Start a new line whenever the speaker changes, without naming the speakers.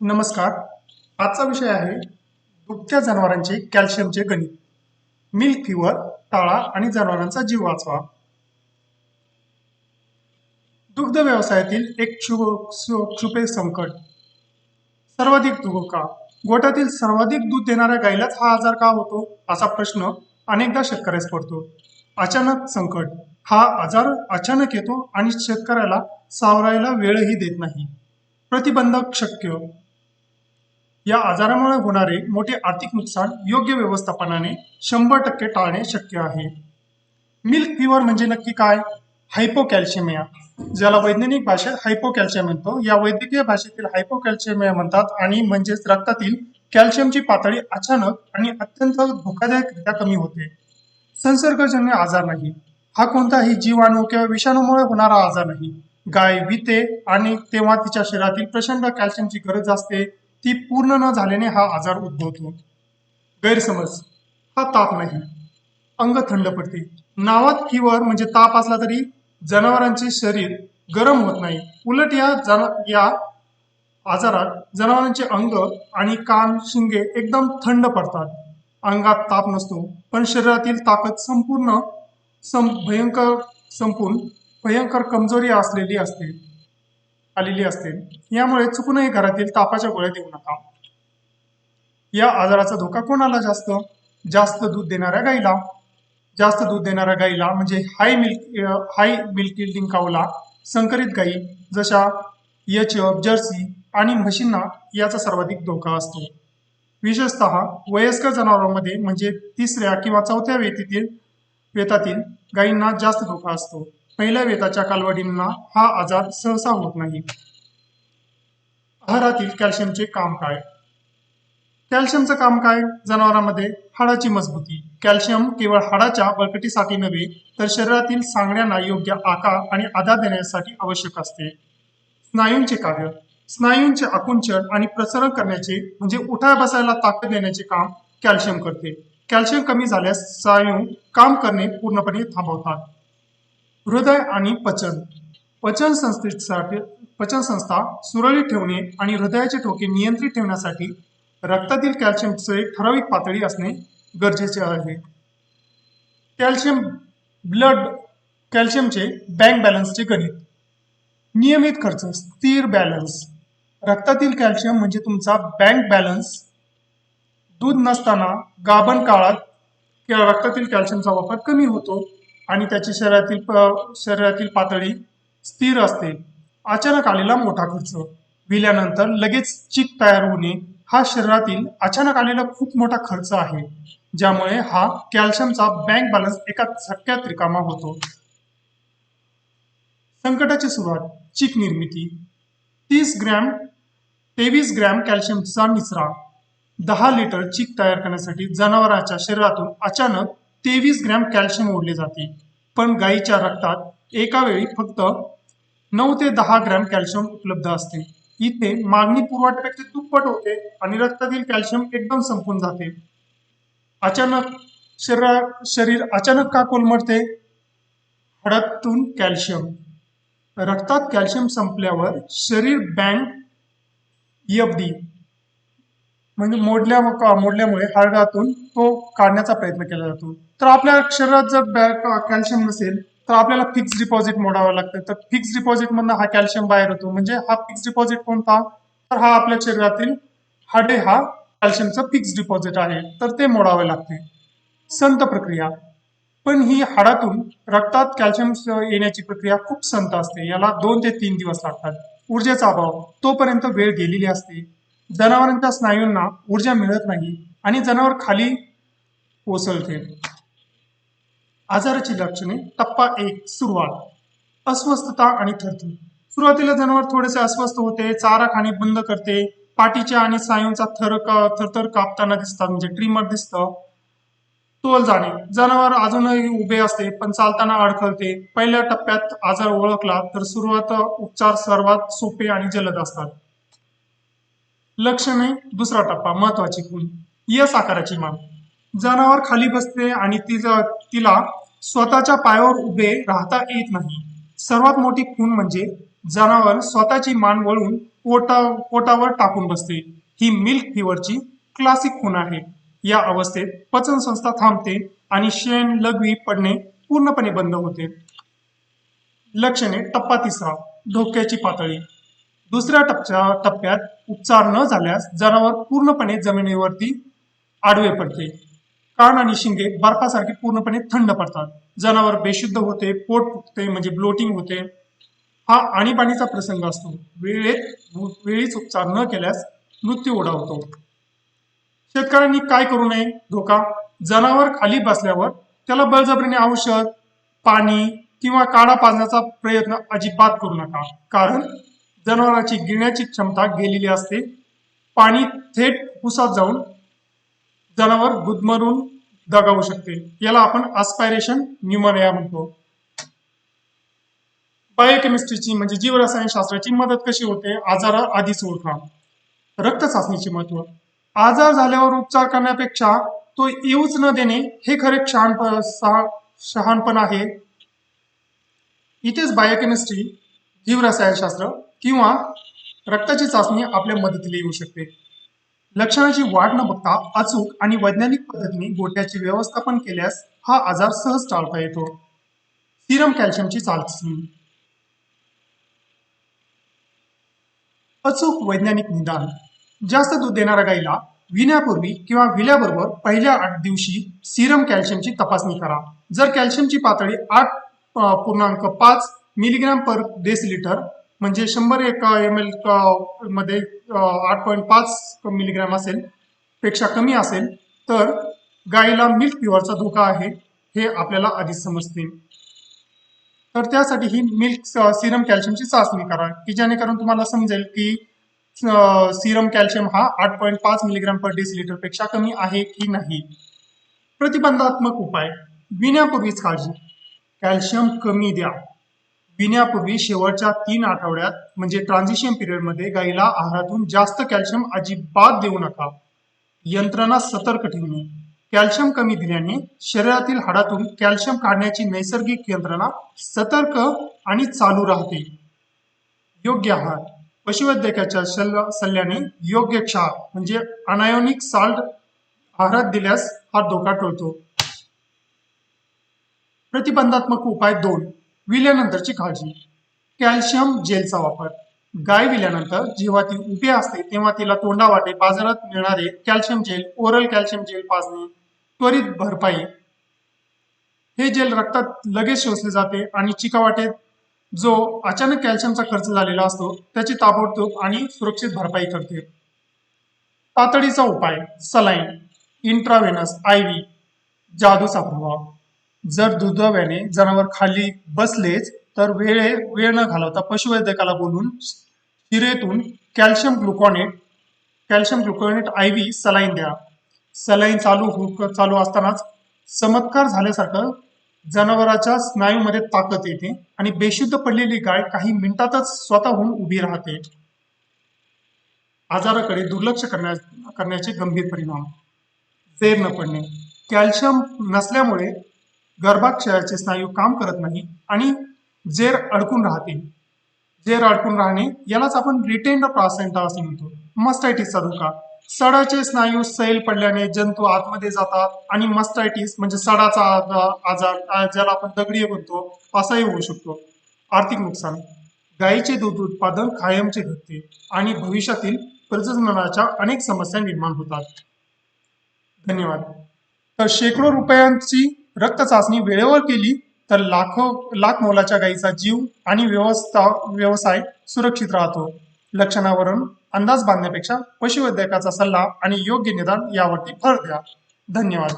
नमस्कार. आजचा विषय आहे दुभत्या जनावरांचे कॅल्शियमचे गणित. मिल्क फिवर टाळा आणि जनावरांचा जीव वाचवा. दुग्ध व्यवसायातील एक क्षुपे संकट. सर्वाधिक धोका. गोठ्यातील सर्वाधिक दूध देणाऱ्या गायीलाच हा आजार का होतो असा प्रश्न अनेकदा शेतकऱ्यास पडतो. अचानक संकट. हा आजार अचानक येतो आणि शेतकऱ्याला सावरायला वेळही देत नाही. प्रतिबंधक शक्य. या आजारामुळे होणारे मोठे आर्थिक नुकसान योग्य व्यवस्थापनाने 100% टाळणे शक्य आहे. मिल्क फिवर म्हणजे नक्की काय? हायपोकॅल्शिमिया, ज्याला वैज्ञानिक भाषेत हायपोकॅल्शियम म्हणतो, या वैद्यकीय भाषेतील हायपोकॅल्शिमिया म्हणतात आणि म्हणजेच रक्तातील कॅल्शियमची पातळी अचानक आणि अत्यंत धोकादायकरित्या कमी होते. संसर्गजन्य आजार नाही. हा कोणताही जीवाणू किंवा विषाणूमुळे होणारा आजार नाही. गाय विते आणि तेव्हा तिच्या शरीरातील प्रचंड कॅल्शियमची गरज असते, ती पूर्ण न झाल्याने हा आजार उद्भवतो. गैरसमज. हा ताप नाही, अंग थंड पडते. नावात फिवर म्हणजे ताप असला तरी जनावरांचे शरीर गरम होत नाही. उलट या आजारात जनावरांचे अंग आणि कान शिंगे एकदम थंड पडतात. अंगात ताप नसतो, पण शरीरातील ताकद संपून भयंकर कमजोरी आलेली असते. यामुळे चुकूनही घरातील तापाच्या गोळ्या देऊ नका. या आजाराचा धोका कोणाला जास्त? जास्त दूध देणाऱ्या गाईला. जास्त दूध देणाऱ्या गाईला म्हणजे हाय मिल्क यील्डिंग काऊला, संकरित गाई जशा एचएफ, जर्सी आणि म्हशींना याचा सर्वाधिक धोका असतो. विशेषतः वयस्कर जनावरांमध्ये म्हणजे 3ऱ्या किंवा 4थ्या वेतातील गायींना जास्त धोका असतो. पहिल्या वेताच्या कालवडींना हा आजार सहसा होत नाही. आहारातील कॅल्शियमचे काम काय? कॅल्शियमचं काम काय? जनावरांमध्ये हाडाची मजबूती. कॅल्शियम केवळ हाडाच्या बळकटीसाठी नव्हे, तर शरीरातील सांगड्यांना योग्य आकार आणि आधार देण्यासाठी आवश्यक असते. स्नायूंचे कार्य. स्नायूंचे आकुंचन आणि प्रसरण करण्याचे म्हणजे उठाय बसायला ताकद देण्याचे काम कॅल्शियम करते. कॅल्शियम कमी झाल्यास स्नायू काम करणे पूर्णपणे थांबवतात. हृदय आणि पचन. पचनसंस्था सुरळीत ठेवणे आणि हृदयाचे ठोके नियंत्रित ठेवण्यासाठी रक्तातील कॅल्शियमचे ठराविक पातळी असणे गरजेचे आहे. कॅल्शियमचे बँक बॅलन्सचे गणित. नियमित खर्च, स्थिर बॅलन्स. रक्तातील कॅल्शियम म्हणजे तुमचा बँक बॅलन्स. दूध नसताना गाभण काळात रक्तातील कॅल्शियमचा वापर कमी होतो आणि त्याची शरीरातील पातळी स्थिर असते. अचानक आलेला मोठा खर्च. विल्यानंतर लगेच चीक तयार होणे हा शरीरातील अचानक आलेला खूप मोठा खर्च आहे, ज्यामुळे हा कॅल्शियमचा बँक बॅलन्स एका झटक्यात रिकामा होतो. संकटाची सुरुवात. चीक निर्मिती. 23 ग्रॅम कॅल्शियमचा निचरा. 10 लिटर चीक तयार करण्यासाठी जनावरांच्या शरीरातून अचानक 23 ग्रॅम कॅल्शियम ओढले जाते, पण गायीच्या रक्तात एका वेळी फक्त 9 ते 10 ग्रॅम कॅल्शियम उपलब्ध असते. इथे मागणी पुरवठ्यापेक्षा दुप्पट होते आणि रक्तातील कॅल्शियम एकदम संपून जाते. शरीर अचानक का कोलमडते? हाडातून कॅल्शियम. रक्तात कॅल्शियम संपल्यावर शरीर बँक EFD म्हणजे मोडल्यामुळे हाडातून तो काढण्याचा प्रयत्न केला जातो. तर आपल्या शरीरात जर कॅल्शियम नसेल तर आपल्याला फिक्स डिपॉझिट मोडावं लागतं. तर फिक्स डिपॉझिट मधनं हा कॅल्शियम बाहेर होतो. म्हणजे हा फिक्स डिपॉझिट कोणता? तर हा आपल्या शरीरातील हाडे हा कॅल्शियमचा फिक्स डिपॉझिट आहे, तर ते मोडावे लागते. संत प्रक्रिया. पण ही हाडातून रक्तात कॅल्शियम येण्याची प्रक्रिया खूप संत असते. याला 2 ते 3 दिवस लागतात. ऊर्जेचा अभाव. तोपर्यंत वेळ गेलेली असते. जनावरांच्या स्नायूंना ऊर्जा मिळत नाही आणि जनावर खाली कोसळते. आजाराची लक्षणे. टप्पा 1. सुरुवात. अस्वस्थता आणि थरथर. सुरुवातीला जनावर थोडेसे अस्वस्थ होते, चारा खाणे बंद करते, पाठीच्या आणि स्नायूंचा थरथर कापताना दिसतात, म्हणजे ट्रिमर दिसतं. तोल जाणे. जनावर अजूनही उभे असते पण चालताना अडखळते. पहिल्या टप्प्यात आजार ओळखला तर उपचार सर्वात सोपे आणि जलद असतात. लक्षणे. दुसरा टप्पा महत्वाची खूण. यस आकाराची मान. जनावर खाली बसते आणि तिला स्वतःच्या पायावर उभे राहता येत नाही. सर्वात मोठी खूण म्हणजे जनावर स्वतःची मान वळून पोटावर टाकून बसते. ही मिल्क फीवरची क्लासिक खूण आहे. या अवस्थेत पचन संस्था थांबते आणि शेण लघवी पडणे पूर्णपणे बंद होते. लक्षणे टप्पा तिसरा, धोक्याची पातळी. दुसऱ्या टप्प्यात उपचार न झाल्यास जनावर पूर्णपणे जमिनीवरती आडवे पडते. कान आणि शिंगे बर्फासारखे पूर्णपणे थंड पडतात. जनावर बेशुद्ध होते, पोट फुगते म्हणजे ब्लोटिंग होते. हा आणीबाणीचा प्रसंग असतो. वेळीच उपचार न केल्यास मृत्यू ओढावतो. शेतकऱ्यांनी काय करू नये? धोका, जनावर खाली बसल्यावर त्याला बळजबरीने औषध, पाणी किंवा काढा पाजण्याचा प्रयत्न अजिबात करू नका, कारण जनावरांची गिळण्याची क्षमता गेलेली असते. पाणी थेट फुफ्फुसात जाऊन जनावर गुदमरून दगावू शकते. याला आपण आस्पायरेशन न्यूमोनिया म्हणतो. बायोकेमिस्ट्रीची म्हणजे जीवरसायनशास्त्राची मदत कशी होते? आजार आधीच ओळखा. रक्त चाचणीचे महत्व. आजार झाल्यावर उपचार करण्यापेक्षा तो येऊच न देणे हे खरे शहाणपण आहे. इथेच बायोकेमिस्ट्री, जीवरसायनशास्त्र किंवा रक्ताची चाचणी आपल्या मदतीला येऊ शकते. लक्षणाची वाढ न बघता अचूक आणि वैज्ञानिक पद्धतीने गोट्याचे व्यवस्थापन केल्यास हा आजार सहज टाळता येतो. सिरम कॅल्शियमची चाचणी. अचूक वैज्ञानिक निदान. जास्त दूध देणाऱ्या गाईला विण्यापूर्वी किंवा विल्याबरोबर पहिल्या 8 दिवशी सिरम कॅल्शियमची तपासणी करा. जर कॅल्शियमची पातळी 8.5 मिलीग्रॅम पर डेसिलिटर म्हणजे 100 ml मध्ये 8.5 मिलीग्रॅम असेल पेक्षा कमी असेल तर गाईला मिल्क फिवरचा धोका आहे हे आपल्याला आधीच समजते. तर त्यासाठी ही मिल्क सिरम कॅल्शियमची चाचणी करा की जेणेकरून तुम्हाला समजेल की सिरम कॅल्शियम हा 8.5 मिलीग्रॅम पर डेसिलिटर पेक्षा कमी आहे की नाही. प्रतिबंधात्मक उपाय. विण्यापूर्वीच काळजी. कॅल्शियम कमी द्या. विण्यापूर्वी शेवटच्या 3 आठवड्यात म्हणजे ट्रान्झिशन पिरियडमध्ये गाईला आहारातून जास्त कॅल्शियम अजिबात देऊ नका. यंत्रणा सतर्क ठेवणे. कॅल्शियम कमी दिल्याने शरीरातील हाडातून कॅल्शियम काढण्याची नैसर्गिक यंत्रणा सतर्क आणि चालू राहते. योग्य आहार. पशुवैद्यकाच्या सल्ल्याने योग्य क्षार म्हणजे अनायोनिक साल्ट आहारात दिल्यास हा धोका टळतो. प्रतिबंधात्मक उपाय 2. विल्यानंतरची काळजी. कॅल्शियम जेलचा वापर. गाय विल्यानंतर जेव्हा ती उभी असते तेव्हा तिला तोंडावाटे बाजारात मिळणारे calcium gel, oral calcium gel पाजणे. त्वरित भरपाई. हे जेल रक्तात लगेच शोषले जाते आणि चिकावाटे जो अचानक कॅल्शियमचा खर्च झालेला असतो त्याची ताबडतोब आणि सुरक्षित भरपाई करते. तातडीचा उपाय. Saline, intravenous, IV. जादूचा प्रभाव. जर दुर्दैवाने जनावर खाली बसलेच तर वेळ न घालवता पशुवैद्यकाला बोलून शिरेतून कॅल्शियम ग्लुकोनेट IV सलाईन द्या. सलाईन चालू असतानाच चमत्कार झाल्यासारखं जनावराच्या स्नायूमध्ये ताकद येते आणि बेशुद्ध पडलेली गाय काही मिनिटातच स्वतःहून उभी राहते. आजाराकडे दुर्लक्ष करण्याचे गंभीर परिणाम. जेर न पडणे. कॅल्शियम नसल्यामुळे गर्भाशयाचे स्नायू काम करत नाही आणि जेर अडकून राहते. जेर अडकून राहणे यालाच आपण रिटेन्ड प्लासेंटा असे म्हणतो. मस्टायटिसचा धोका. सडाचे स्नायू सैल पडल्याने जंतू आतमध्ये जातात आणि मस्टायटिस म्हणजे सडाचा आजार ज्याला आपण दगडी म्हणतो असाही होऊ शकतो. आर्थिक नुकसान. गायीचे दूध उत्पादन कायमचे घटते आणि भविष्यातील प्रजननाच्या अनेक समस्या निर्माण होतात. धन्यवाद. तर शेकडो रुपयांची रक्त चाचणी वेळेवर केली तर लाख मोलाच्या गायीचा जीव आणि व्यवसाय सुरक्षित राहतो. लक्षणावरून अंदाज बांधण्यापेक्षा पशुवैद्यकाचा सल्ला आणि योग्य निदान यावरती भर द्या. धन्यवाद.